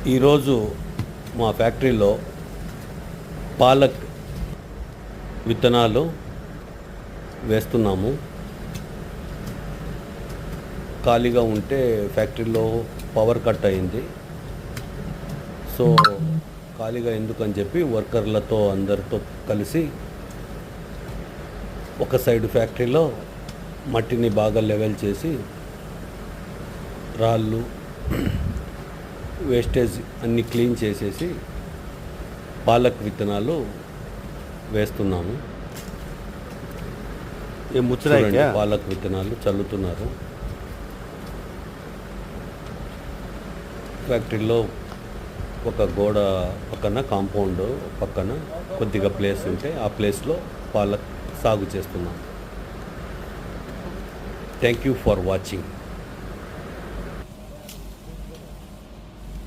ఈరోజు మా ఫ్యాక్టరీలో పాలక్ విత్తనాలు వేస్తున్నాము. ఖాళీగా ఉంటే ఫ్యాక్టరీలో పవర్ కట్ అయింది. సో ఖాళీగా ఎందుకని చెప్పి వర్కర్లతో అందరితో కలిసి ఒక సైడ్ ఫ్యాక్టరీలో మట్టిని బాగా లెవెల్ చేసి రాళ్ళు వేస్టేజ్ అన్నీ క్లీన్ చేసేసి పాలక్ విత్తనాలు వేస్తున్నాము. పాలక్ విత్తనాలు చల్లుతున్నారు. ఫ్యాక్టరీలో ఒక గోడ పక్కన కాంపౌండ్ పక్కన కొద్దిగా ప్లేస్ ఉంటే ఆ ప్లేస్లో పాలక్ సాగు చేస్తున్నాం. Thank you for watching.